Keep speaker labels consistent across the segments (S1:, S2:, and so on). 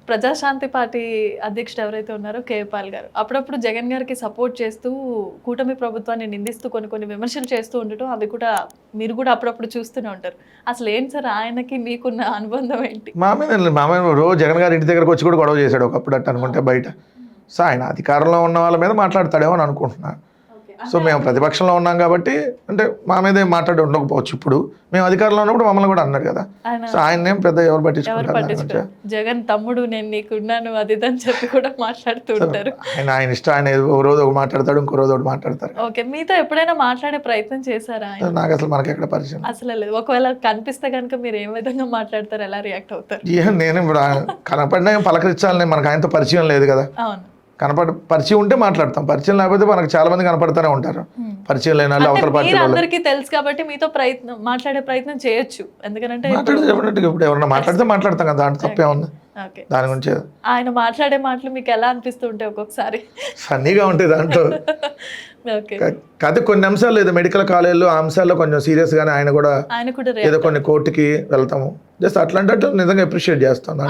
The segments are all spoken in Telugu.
S1: ప్రజాశాంతి పార్టీ అధ్యక్షుడు ఎవరైతే ఉన్నారో కేపాల్ గారు అప్పుడప్పుడు జగన్ గారికి సపోర్ట్ చేస్తూ కూటమి ప్రభుత్వాన్ని నిందిస్తూ కొన్ని విమర్శలు చేస్తూ ఉండటం అవి కూడా మీరు కూడా అప్పుడప్పుడు చూస్తూనే ఉంటారు. అసలు ఏంటి సార్ ఆయనకి మీకున్న అనుబంధం ఏంటి?
S2: మా మీద రోజు జగన్ గారి ఇంటి దగ్గరకు వచ్చి కూడా గొడవ చేశాడు ఒకప్పుడు అట్ట అనుకుంటే బయట. సో ఆయన అధికారంలో ఉన్న వాళ్ళ మీద మాట్లాడతాడేమో అని అనుకుంటున్నాను. సో మేము ప్రతిపక్షంలో ఉన్నాం కాబట్టి అంటే మా మీద ఏం మాట్లాడి ఉండకపోవచ్చు. ఇప్పుడు మేము అధికారంలో ఉన్నప్పుడు మమ్మల్ని కూడా అన్నారు కదా. సో ఆయన ఏం పెద్ద ఎవరు పట్టించుకుంటారు?
S1: జగన్ తమ్ముడు నేను నీకున్నాను అది అని చెప్పి కూడా మాట్లాడుతూ ఉంటారు.
S2: ఆయన ఇష్టం. ఆయన ఓ రోజు ఒక మాట్లాడతాడు, ఇంకో రోజు ఒకటి మాట్లాడతారు.
S1: ఓకే, మీతో ఎప్పుడైనా మాట్లాడే ప్రయత్నం చేశారా?
S2: నాకు అసలు మనకి ఎక్కడ పరిచయం
S1: అసలు లేదు. ఒకవేళ కనిపిస్తే కనుక మీరు ఏ విధంగా మాట్లాడతారు, ఎలా రియాక్ట్ అవుతారు?
S2: నేను ఇప్పుడు కనపడినా పలకరించాలని మనకు ఆయనతో పరిచయం లేదు కదా.
S1: అవును,
S2: పరిచయం ఉంటే మాట్లాడతాం, పరిచయం లేకపోతే మనకు చాలా మంది కనపడుతూనే ఉంటారు. పరిచయం లేని వాళ్ళు అవతల పార్టీ
S1: అందరికీ తెలుసు కాబట్టి మీతో మాట్లాడే ప్రయత్నం చేయొచ్చు. ఎందుకంటే
S2: ఇప్పుడు ఎవరైనా మాట్లాడితే మాట్లాడతాం కదా, దాంట్లో తప్పే ఉంది దాని గురించి.
S1: ఆయన మాట్లాడే మాటలు మీకు ఎలా అనిపిస్తూ ఉంటాయి? ఒక్కొక్కసారి
S2: ఫన్నీగా ఉంటాయి దాంట్లో. కాదు కొన్ని అంశాలు లేదు మెడికల్ కాలేజ్లో ఆ అంశాల్లో కొంచెం సీరియస్ గానే ఆయన కూడా ఏదో కొన్ని కోర్టుకి వెళ్తాము జస్ట్ అట్లాంటి నిజంగా అప్రిషియేట్ చేస్తాం.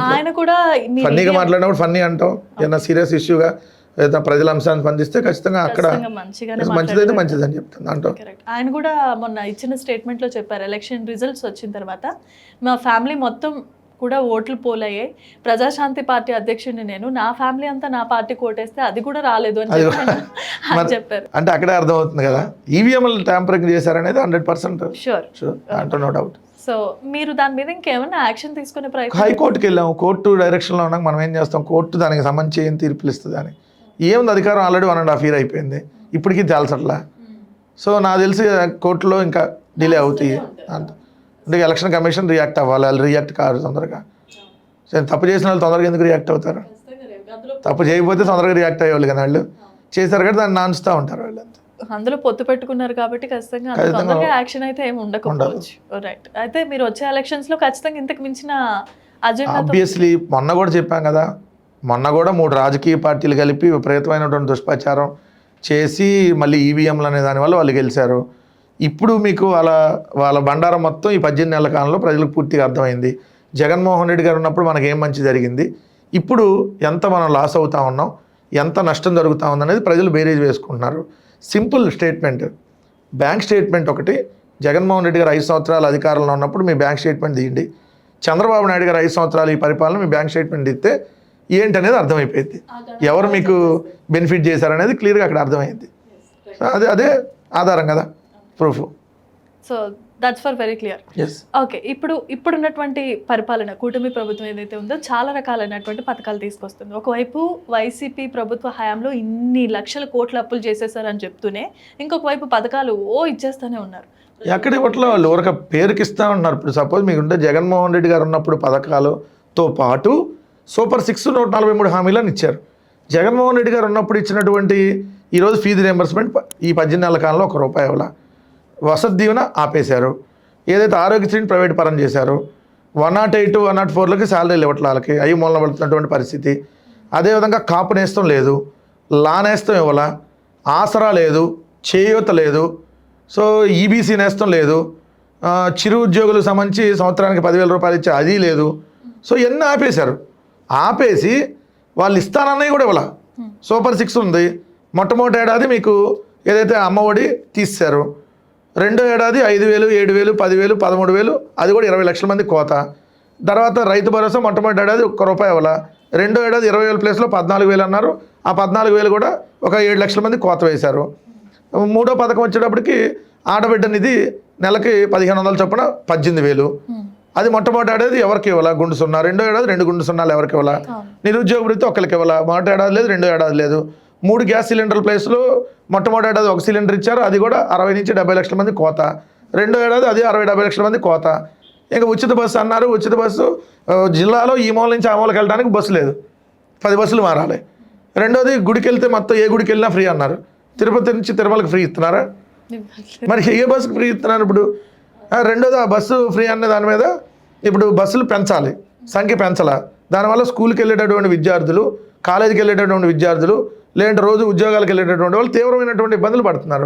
S2: ఫన్నీగా మాట్లాడినప్పుడు ఫన్నీ అంటాం, ఏదైనా సీరియస్ ఇష్యూగా ఏదైనా ప్రజల అంశాన్ని స్పందిస్తే ఖచ్చితంగా అక్కడ మంచిదైతే మంచిదని చెప్తాను దాంట్లో.
S1: ఆయన కూడా మొన్న ఇచ్చిన స్టేట్మెంట్ లో చెప్పారు, ఎలక్షన్ రిజల్ట్స్ వచ్చిన తర్వాత మా ఫ్యామిలీ మొత్తం కూడా ఓట్లు పోలయ్యాయి, ప్రజాశాంతి పార్టీ అధ్యక్షుడిని నేను, నా ఫ్యామిలీ అంతా నా పార్టీ కోటేస్తే అది కూడా రాలేదు అని చెప్పారు.
S2: అంటే అక్కడే అర్థమవుతుంది కదా ఈవీఎంలు ట్యాంపరింగ్ చేశారనేది 100%
S1: షూర్,
S2: నో డౌట్.
S1: సో మీరు దాని మీద ఇంకేమైనా యాక్షన్ తీసుకునే ప్రయత్నం?
S2: హైకోర్టుకి వెళ్ళాము, కోర్టు డైరెక్షన్లో ఉన్నాక మనం ఏం చేస్తాం, కోర్టు దానికి సంబంధించి ఏం తీర్పులు ఇస్తుంది అని. ఏముంది, అధికారం ఆల్రెడీ 1.5 years అయిపోయింది, ఇప్పటికీ తేల్చట్లా. సో నాకు తెలిసి కోర్టులో ఇంకా డిలే అవుతాయి అంత. అంటే ఎలక్షన్ కమిషన్ రియాక్ట్ అవ్వాలి, వాళ్ళు రియాక్ట్ కాదు తొందరగా. తప్పు చేసిన వాళ్ళు తొందరగా ఎందుకు రియాక్ట్ అవుతారు? తప్పు చేయకపోతే తొందరగా రియాక్ట్ అయ్యేవాళ్ళు కదా, వాళ్ళు చేశారు కాబట్టి దాన్ని నాన్స్తూ ఉంటారు వాళ్ళు.
S1: అందులో పొత్తు పెట్టుకున్నారు కాబట్టి ఖచ్చితంగా యాక్షన్ అయితే ఏమి ఉండకపోవచ్చు. రైట్, అయితే మీరు వచ్చే ఎలక్షన్స్ లో ఖచ్చితంగా ఇంతకు మించిన అజెండా.
S2: ఆబ్వియస్లీ మొన్న కూడా చెప్పాం కదా, మొన్న కూడా 3 రాజకీయ పార్టీలు కలిపి విపరీతమైనటువంటి దుష్ప్రచారం చేసి మళ్ళీ ఈవీఎంలు అనే దానివల్ల వాళ్ళు గెలిచారు. ఇప్పుడు మీకు వాళ్ళ బండారం మొత్తం ఈ 18 నెలల కాలంలో ప్రజలకు పూర్తిగా అర్థమైంది. జగన్మోహన్ రెడ్డి గారు ఉన్నప్పుడు మనకి ఏం మంచి జరిగింది, ఇప్పుడు ఎంత మనం లాస్ అవుతా ఉన్నాం, ఎంత నష్టం జరుగుతూ ఉందనేది ప్రజలు బేరేజ్ వేసుకుంటున్నారు. సింపుల్ స్టేట్మెంట్, బ్యాంక్ స్టేట్మెంట్ ఒకటి. జగన్మోహన్ రెడ్డి గారు 5 సంవత్సరాలు అధికారంలో ఉన్నప్పుడు మీ బ్యాంక్ స్టేట్మెంట్ తీయండి, చంద్రబాబు నాయుడు గారు 5 సంవత్సరాలు ఈ పరిపాలన మీ బ్యాంక్ స్టేట్మెంట్ ఇస్తే ఏంటనేది అర్థమైపోయింది, ఎవరు మీకు బెనిఫిట్ చేశారనేది క్లియర్గా అక్కడ అర్థమైంది. అదే ఆధారం కదా, proof.
S1: So that's for very clear. Okay, ఇప్పుడున్నటువంటి పరిపాలన కూటమి ప్రభుత్వం ఏదైతే ఉందో చాలా రకాలైనటువంటి పథకాలు తీసుకొస్తుంది. ఒకవైపు వైసీపీ ప్రభుత్వ హయాంలో ఇన్ని లక్షల కోట్ల అప్పులు చేసేసారని చెప్తూనే ఇంకొక వైపు పథకాలు ఇచ్చేస్తూనే ఉన్నారు.
S2: ఎక్కడ ఇవ్వట్లో వాళ్ళు ఒక పేరుకి ఇస్తా ఉన్నారు. ఇప్పుడు సపోజ్ మీకుంటే జగన్మోహన్ రెడ్డి గారు ఉన్నప్పుడు పథకాలతో పాటు సూపర్ 6 143 హామీలను ఇచ్చారు. జగన్మోహన్ రెడ్డి గారు ఉన్నప్పుడు ఇచ్చినటువంటి ఈరోజు ఫీజు రియంబర్స్మెంట్ ఈ 18 నెలల కాలంలో ₹1 ఇవ్వాల, వసతి దీవెన ఆపేశారు, ఏదైతే ఆరోగ్యశ్రీని ప్రైవేట్ పరం చేశారు, 108, 104లకి శాలరీలు ఇవ్వట్ల వాళ్ళకి, అవి మూలన పడుతున్నటువంటి పరిస్థితి. అదేవిధంగా కాపు నేస్తం లేదు, లా నేస్తం ఇవ్వాల, ఆసరా లేదు, చేయూత లేదు, సో ఈబీసీ నేస్తం లేదు, చిరు ఉద్యోగులకు సంబంధించి సంవత్సరానికి ₹10,000 ఇచ్చే అది లేదు. సో ఇవన్నీ ఆపేశారు. ఆపేసి వాళ్ళు ఇస్తానన్నవి కూడా ఇవ్వాల. సూపర్ 6 ఉంది, మొట్టమొదటి ఏడాది మీకు ఏదైతే అమ్మఒడి తీశారు, రెండో ఏడాది 5,000, 7,000, 10,000, 13,000, అది కూడా 20 లక్షల మంది కోత. తర్వాత రైతు భరోసా మొట్టమొదటి ఏడాది ₹1 ఇవ్వాల, రెండో ఏడాది 20,000 ప్లేస్లో 14,000 అన్నారు, ఆ 14,000 కూడా ఒక 7 లక్షల మంది కోత వేశారు. మూడో పథకం వచ్చేటప్పటికి ఆడబిడ్డ నిధి నెలకి 1,500 చొప్పున 18,000, అది మొట్టమొదటి ఏడాది ఎవరికి ఇవ్వాల, గుండు 0, రెండో ఏడాది 2 గుండు 0 ఎవరికి ఇవ్వాల, నిరుద్యోగ వృత్తి ఒకరికి ఇవ్వాల, మొదటి ఏడాది లేదు, రెండో ఏడాది లేదు. 3 గ్యాస్ సిలిండర్ల ప్లేస్లో మొట్టమొదటి ఏడాది 1 సిలిండర్ ఇచ్చారు, అది కూడా 60 నుంచి 70 లక్షల మంది కోత. రెండో ఏడాది అది 60-70 లక్షల మంది కోత. ఇంకా ఉచిత బస్సు అన్నారు, ఉచిత బస్సు జిల్లాలో ఈ మూల నుంచి ఆ మూలకి వెళ్ళడానికి బస్సు లేదు, 10 బస్సులు మారాలి. రెండోది గుడికి వెళ్తే మొత్తం ఏ గుడికి వెళ్ళినా ఫ్రీ అన్నారు, తిరుపతి నుంచి తిరుమలకి ఫ్రీ ఇస్తున్నారా? మరి ఏ బస్సుకి ఫ్రీ ఇస్తున్నారు ఇప్పుడు? రెండోది ఆ బస్సు ఫ్రీ అనే దాని మీద ఇప్పుడు బస్సులు పెంచాలి, సంఖ్య పెంచాలా, దానివల్ల స్కూల్కి వెళ్ళేటటువంటి విద్యార్థులు, కాలేజీకి వెళ్ళేటటువంటి విద్యార్థులు, లేదంటే రోజు ఉద్యోగాలకు వెళ్ళేటటువంటి వాళ్ళు తీవ్రమైనటువంటి ఇబ్బందులు పడుతున్నారు.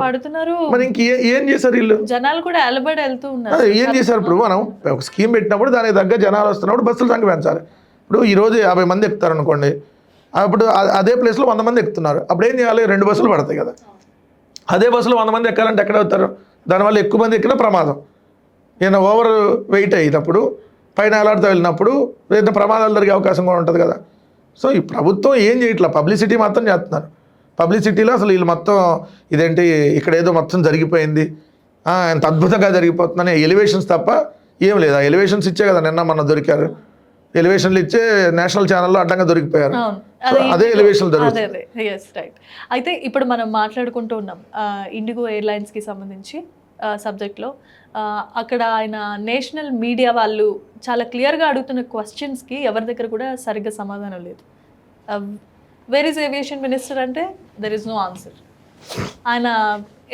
S2: మరి ఇంక ఏం చేశారు వీళ్ళు?
S1: జనాలు కూడా వెళ్తూ ఉన్నారు.
S2: ఏం చేశారు? ఇప్పుడు మనం ఒక స్కీమ్ పెట్టినప్పుడు దానికి తగ్గ జనాలు వస్తున్నప్పుడు బస్సుల సంఖ్య పెంచాలి. ఇప్పుడు ఈరోజు 50 మంది ఎక్కుతారు అనుకోండి, అప్పుడు అదే ప్లేస్లో 100 మంది ఎక్కుతున్నారు, అప్పుడు ఏం చేయాలి? 2 బస్సులు పడతాయి కదా. అదే బస్సులో 100 మంది ఎక్కాలంటే ఎక్కడ అవుతారు? దానివల్ల ఎక్కువ మంది ఎక్కినా ప్రమాదం. ఏదైనా ఓవర్ వెయిట్ అయినప్పుడు, పైన ఎలాడుతూ వెళ్ళినప్పుడు ఏదైనా ప్రమాదాలు జరిగే అవకాశం కూడా ఉంటుంది కదా. సో ఈ ప్రభుత్వం ఏం చేయట్లా, పబ్లిసిటీ మాత్రం చేస్తున్నారు. పబ్లిసిటీలో అసలు వీళ్ళు మొత్తం ఇదేంటి ఇక్కడ ఏదో మొత్తం జరిగిపోయింది, ఎంత అద్భుతంగా జరిగిపోతుందని ఎలివేషన్స్ తప్ప ఏం లేదు. ఆ ఎలివేషన్స్ ఇచ్చే కదా నిన్న మన దొరికారు, ఎలివేషన్లు ఇచ్చే నేషనల్ ఛానల్లో అడ్డంగా దొరికిపోయారు. అదే ఎలివేషన్ జరుగుతుంది.
S1: రైట్. అయితే ఇప్పుడు మనం మాట్లాడుకుంటూ ఉన్నాం ఇండిగో ఎయిర్లైన్స్కి సంబంధించి సబ్జెక్ట్లో. అక్కడ ఆయన నేషనల్ మీడియా వాళ్ళు చాలా క్లియర్గా అడుగుతున్న క్వశ్చన్స్కి ఎవరి దగ్గర కూడా సరిగ్గా సమాధానం లేదు. వేర్ ఈజ్ ఏవియేషన్ మినిస్టర్ అంటే దెర్ ఇస్ నో ఆన్సర్. ఆయన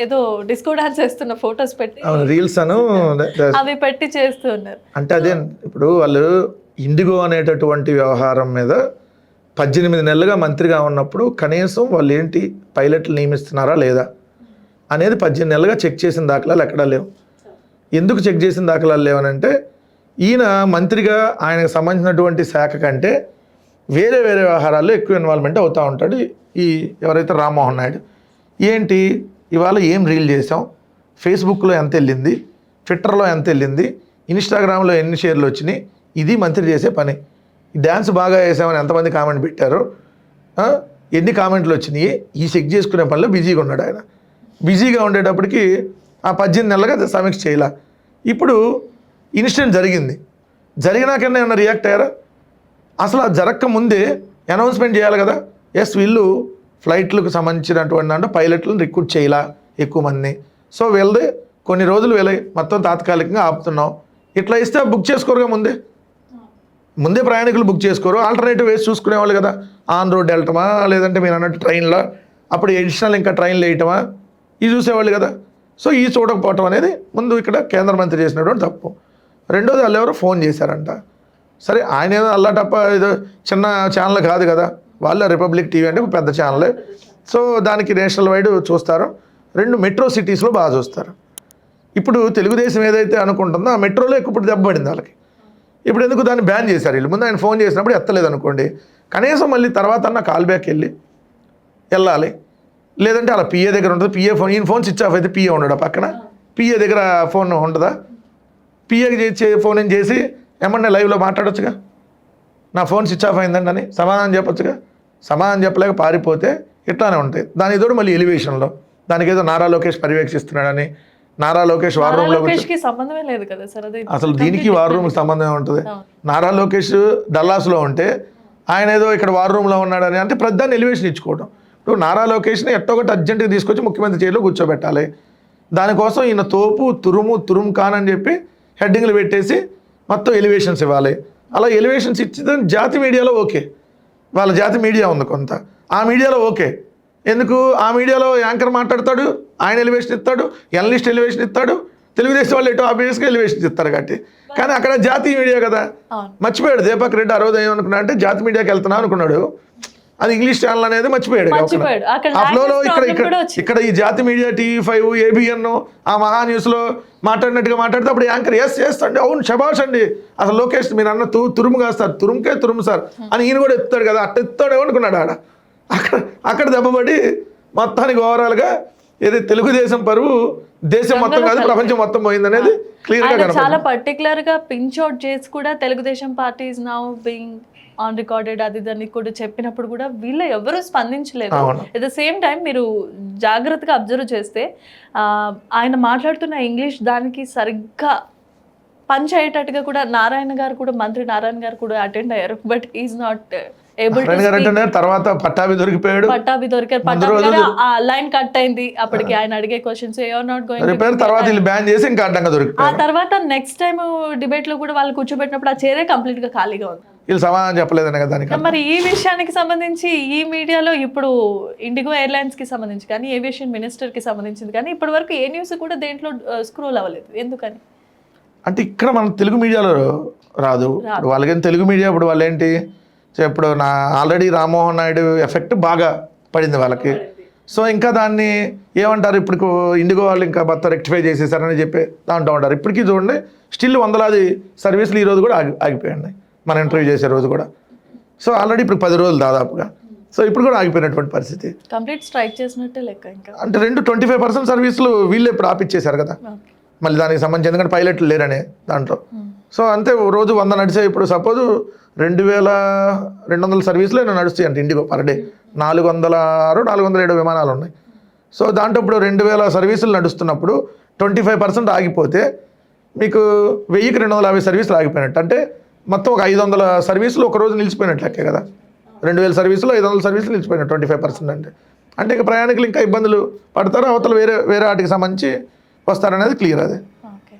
S1: ఏదో డిస్కో డాన్స్ చేస్తున్న ఫొటోస్ పెట్టి
S2: రీల్స్
S1: అవి పెట్టి చేస్తూ ఉన్నారు.
S2: అంటే అదే ఇప్పుడు వాళ్ళు ఇండిగో అనేటటువంటి వ్యవహారం మీద 18 నెలలుగా మంత్రిగా ఉన్నప్పుడు కనీసం వాళ్ళు ఏంటి పైలట్లు నియమిస్తున్నారా లేదా అనేది 18 నెలలుగా చెక్ చేసిన దాఖలాలు ఎక్కడా లేవు. ఎందుకు చెక్ చేసిన దాఖలాలు లేవనంటే ఈయన మంత్రిగా ఆయనకు సంబంధించినటువంటి శాఖ కంటే వేరే వేరే వ్యవహారాల్లో ఎక్కువ ఇన్వాల్వ్మెంట్ అవుతూ ఉంటాడు ఈ ఎవరైతే రామ్మోహన్ నాయుడు. ఏంటి ఇవాళ ఏం రీల్ చేసాం, ఫేస్బుక్లో ఎంత వెళ్ళింది, ట్విట్టర్లో ఎంత వెళ్ళింది, ఇన్స్టాగ్రామ్లో ఎన్ని షేర్లు వచ్చినాయి, ఇది మంత్రి చేసే పని. డ్యాన్స్ బాగా వేసామని ఎంతమంది కామెంట్ పెట్టారు, ఎన్ని కామెంట్లు వచ్చినాయి, ఈ చెక్ చేసుకునే పనిలో బిజీగా ఉన్నాడు ఆయన. బిజీగా ఉండేటప్పటికి ఆ 18 నెలలుగా సమీక్ష చేయాల. ఇప్పుడు ఇన్సిడెంట్ జరిగింది, జరిగినాకన్నా ఏమన్నా రియాక్ట్ అయ్యారా? అసలు అది జరగక ముందే అనౌన్స్మెంట్ చేయాలి కదా. ఎస్ వీళ్ళు ఫ్లైట్లకు సంబంధించినటువంటి దాంట్లో పైలట్లను రిక్రూట్ చేయాల ఎక్కువ మంది, సో వీళ్ళది కొన్ని రోజులు వీళ్ళ మొత్తం తాత్కాలికంగా ఆపుతున్నాం. ఇట్లా ఇస్తే బుక్ చేసుకోరుగా ముందే ప్రయాణికులు బుక్ చేసుకోరు, ఆల్టర్నేటివ్ వేసి చూసుకునేవాళ్ళు కదా. ఆన్ రోడ్ వెళ్ళటమా లేదంటే మీరు అన్నట్టు ట్రైన్లో అప్పుడు ఎడిషనల్ ఇంకా ట్రైన్లు వేయటమా ఇది చూసేవాళ్ళు కదా. సో ఈ చూడకపోవటం అనేది ముందు ఇక్కడ కేంద్ర మంత్రి చేసినటువంటి తప్పు. రెండోది వాళ్ళు ఎవరో ఫోన్ చేశారంట. సరే ఆయన ఏదో అల్లాటప్ప ఏదో చిన్న ఛానల్ కాదు కదా, వాళ్ళ రిపబ్లిక్ టీవీ అంటే పెద్ద ఛానలే. సో దానికి నేషనల్ వైడ్ చూస్తారు. 2 మెట్రో సిటీస్లో బాగా చూస్తారు. ఇప్పుడు తెలుగుదేశం ఏదైతే అనుకుంటుందో ఆ మెట్రోలో ఎక్కువ దెబ్బ పడింది వాళ్ళకి. ఇప్పుడు ఎందుకు దాన్ని బ్యాన్ చేశారు వీళ్ళు? ముందు ఆయన ఫోన్ చేసినప్పుడు ఎత్తలేదు అనుకోండి, కనీసం మళ్ళీ తర్వాత అన్న కాల్ బ్యాక్ వెళ్ళాలి. లేదంటే అలా పిఏ దగ్గర ఉంటుంది, పిఏ ఫోన్ ఈయన ఫోన్ స్విచ్ ఆఫ్ అయితే పిఏ ఉండడా పక్కన, పిఏ దగ్గర ఫోన్ ఉంటుందా? పిఏకి ఫోన్ ఏం చేసి ఏమన్నా లైవ్లో మాట్లాడొచ్చుగా, నా ఫోన్ స్విచ్ ఆఫ్ అయిందండి అని సమాధానం చెప్పొచ్చుగా. సమాధానం చెప్పలేక పారిపోతే ఇట్లానే ఉంటాయి. దాని తోడు మళ్ళీ ఎలివేషన్లో దానికి ఏదో నారా లోకేష్ పర్యవేక్షిస్తున్నాడని, నారా లోకేష్ వార్ రూమ్లో
S1: సంబంధమే లేదు కదా సార్,
S2: అసలు దీనికి వార్ రూమ్కి సంబంధం ఉంటుంది. నారా లోకేష్ డల్లాస్లో ఉంటే ఆయన ఏదో ఇక్కడ వార్ రూమ్లో ఉన్నాడని అంటే ప్రధాన్ని ఎలివేషన్ ఇచ్చుకోవడం. ఇప్పుడు నారా లోకేష్ని ఎట్టొకటి అర్జెంటుగా తీసుకొచ్చి ముఖ్యమంత్రి చైర్లో కూర్చోబెట్టాలి. దానికోసం ఈయన తోపు తురుము ఖాన్ అని చెప్పి హెడ్డింగ్లు పెట్టేసి మొత్తం ఎలివేషన్స్ ఇవ్వాలి. అలా ఎలివేషన్స్ ఇచ్చిన జాతి మీడియాలో ఓకే, వాళ్ళ జాతి మీడియా ఉంది కొంత, ఆ మీడియాలో ఓకే. ఎందుకు ఆ మీడియాలో యాంకర్ మాట్లాడతాడు, ఆయన ఎలివేషన్ ఇస్తాడు, ఎనలిస్ట్ ఎలివేషన్ ఇస్తాడు, తెలుగుదేశం వాళ్ళు ఎటో ఆబ్వియస్గా ఎలివేషన్ ఇస్తారు కాబట్టి. కానీ అక్కడ జాతీయ మీడియా కదా, మర్చిపోయాడు దీపక్ రెడ్డి. ఆ రోజు ఏమనుకున్నా అంటే జాతి మీడియాకి వెళ్తున్నా అనుకున్నాడు, అది ఇంగ్లీష్ ఛానల్ అనేది మర్చిపోయాడు. ఆ ఫ్లోలో ఇక్కడ ఈ జాతి మీడియా TV5 ABN ఆ మహా న్యూస్లో మాట్లాడినట్టుగా మాట్లాడితే అప్పుడు యాంకర్ ఎస్ అండి, అవును శబాష్ అండి, అసలు లోకేష్ మీరు అన్న తురుము కాదు సార్, తురుము సార్ అని ఈయన కూడా ఎత్తాడు కదా, అట్ట ఎత్తాడు అనుకున్నాడు. అక్కడ దెబ్బపడి మొత్తానికి ఓవరాల్గా ఏది తెలుగుదేశం పరువు దేశం మొత్తం కాదు ప్రపంచం మొత్తం పోయిందనేది క్లియర్గా కనపడుతుంది.
S1: చాలా పర్టికులర్గా పించ్ అవుట్ చేసి కూడా Telugu Desam party is now being on recorded అది దాన్ని కూడా చెప్పినప్పుడు కూడా వీళ్ళు ఎవరు స్పందించలేదు. ఎట్ ద సేమ్ టైం మీరు జాగ్రత్తగా అబ్జర్వ్ చేస్తే ఆయన మాట్లాడుతున్న ఇంగ్లీష్ దానికి సరిగ్గా పంచ్ అయ్యేటట్టుగా కూడా మంత్రి నారాయణ గారు కూడా అటెండ్ అయ్యారు. But is not able to.
S2: తర్వాత పట్టాభి దొరికారు,
S1: లైన్ కట్ అయింది. అప్పటికి ఆయన అడిగే క్వశ్చన్స్ ఆ తర్వాత నెక్స్ట్ టైం డిబేట్ లో కూడా వాళ్ళు కూర్చోబెట్టినప్పుడు ఆ చైరే కంప్లీట్ గా ఖాళీగా ఉంది.
S2: సమాధానం చెప్పలేదనే కదా.
S1: మరి ఈ విషయానికి సంబంధించి ఈ మీడియాలో ఇప్పుడు ఇండిగో ఎయిర్లైన్స్ కి సంబంధించి కానీ ఏవియేషన్ మినిస్టర్ కి సంబంధించింది కానీ ఇప్పటి వరకు ఏ న్యూస్ కూడా దేంట్లో స్క్రోల్ అవ్వలేదు. ఎందుకని
S2: అంటే ఇక్కడ మన తెలుగు మీడియాలో రాదు. వాళ్ళకి తెలుగు మీడియా ఇప్పుడు వాళ్ళు ఏంటి ఇప్పుడు ఆల్రెడీ రామ్మోహన్ నాయుడు ఎఫెక్ట్ బాగా పడింది వాళ్ళకి. సో ఇంకా దాన్ని ఏమంటారు, ఇప్పుడు ఇండిగో వాళ్ళు ఇంకా మొత్తం రెక్టిఫై చేసేసారని చెప్పి దాంట్లో ఉంటారు. ఇప్పటికీ చూడండి స్టిల్ వందలాది సర్వీసులు ఈ రోజు కూడా ఆగిపోయాయి. మనం ఇంటర్వ్యూ చేసే రోజు కూడా సో ఆల్రెడీ ఇప్పుడు 10 రోజులు దాదాపుగా. సో ఇప్పుడు కూడా ఆగిపోయినటువంటి పరిస్థితి.
S1: కంప్లీట్ స్ట్రైక్ చేసినట్టే లెక్క ఇంకా.
S2: అంటే 25% సర్వీసులు వీళ్ళే ఇప్పుడు ఆపిచ్చేశారు కదా,
S1: ఓకే.
S2: మళ్ళీ దానికి సంబంధించి, ఎందుకంటే పైలట్లు లేరనే దాంట్లో. సో అంతే, రోజు 100 నడిచే. ఇప్పుడు సపోజ్ 2200 సర్వీసులు నడుస్తాయి అంటే ఇండిగో పర్ డే 406-407 విమానాలు ఉన్నాయి. సో దాంట్లో ఇప్పుడు 2000 సర్వీసులు నడుస్తున్నప్పుడు 25% ఆగిపోతే మీకు 1000కి 250 సర్వీసులు ఆగిపోయినట్టు. అంటే మొత్తం ఒక 500 సర్వీసులు ఒక రోజు నిలిచిపోయినట్లు లెక్కే కదా. 2000 సర్వీసులు 500 సర్వీసులు నిలిచిపోయినట్టు 25% అంటే ఇంకా ప్రయాణికులు ఇంకా ఇబ్బందులు పడతారు, అవతల వేరే వాటికి సంబంధించి వస్తారనేది క్లియర్ అది.
S1: ఓకే.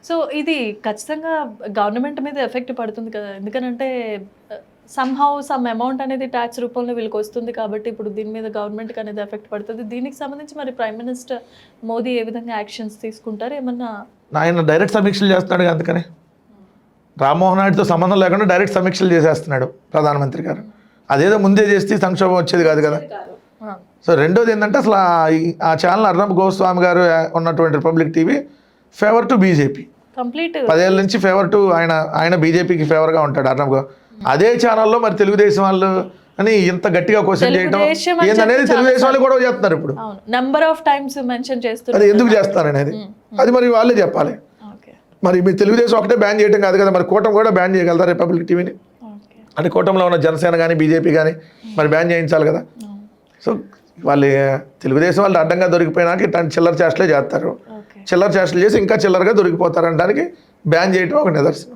S1: సో ఇది ఖచ్చితంగా గవర్నమెంట్ మీద ఎఫెక్ట్ పడుతుంది కదా, ఎందుకనంటే సమ్హౌ సమ్ అమౌంట్ అనేది ట్యాక్స్ రూపంలో వీళ్ళకి వస్తుంది కాబట్టి ఇప్పుడు దీని మీద గవర్నమెంట్కి అనేది ఎఫెక్ట్ పడుతుంది. దీనికి సంబంధించి మరి ప్రైమ్ మినిస్టర్ మోదీ ఏ విధంగా యాక్షన్స్ తీసుకుంటారు ఏమన్నా?
S2: ఆయన డైరెక్ట్ సమీక్షలు చేస్తున్నాడు, అందుకని రామ్మోహన్ నాయుడుతో సంబంధం లేకుండా డైరెక్ట్ సమీక్షలు చేసేస్తున్నాడు ప్రధానమంత్రి గారు. అదేదో ముందే చేస్తే సంక్షోభం వచ్చేది కాదు కదా. సో రెండోది ఏంటంటే అసలు ఆ ఛానల్ అర్నబ్ గోస్వామి గారు ఉన్నటువంటి republic TV favour to BJP,
S1: complete
S2: 10 ఏళ్ళ నుంచి ఫేవర్ టు ఆయన బీజేపీకి ఫేవర్గా ఉంటాడు అర్నబ్ అదే ఛానల్లో మరి తెలుగుదేశం వాళ్ళు అని ఇంత గట్టిగా క్వశ్చన్ చేయడం ఏందనేది తెలుగుదేశం వాళ్ళు కూడా చేస్తున్నారు ఇప్పుడు.
S1: నెంబర్ ఆఫ్ టైమ్స్ మెన్షన్ చేస్తున్నారు.
S2: అది ఎందుకు చేస్తారు అనేది అది మరి వాళ్ళే చెప్పాలి. మరి మీరు తెలుగుదేశం ఒకటే బ్యాన్ చేయడం కాదు కదా, మరి కూటమి కూడా బ్యాన్ చేయగలుగుతారు రిపబ్లిక్ టీవీని. అంటే కూటమిలో ఉన్న జనసేన కానీ బీజేపీ కానీ మరి బ్యాన్ చేయించాలి కదా. సో వాళ్ళు తెలుగుదేశం వాళ్ళు అడ్డంగా దొరికిపోయినాక ఇట్లాంటి చిల్లర చేష్టలే చేస్తారు. చిల్లర చేష్టలు చేసి ఇంకా చిల్లరగా దొరికిపోతారు అనడానికి బ్యాన్ చేయడం ఒక నిదర్శనం.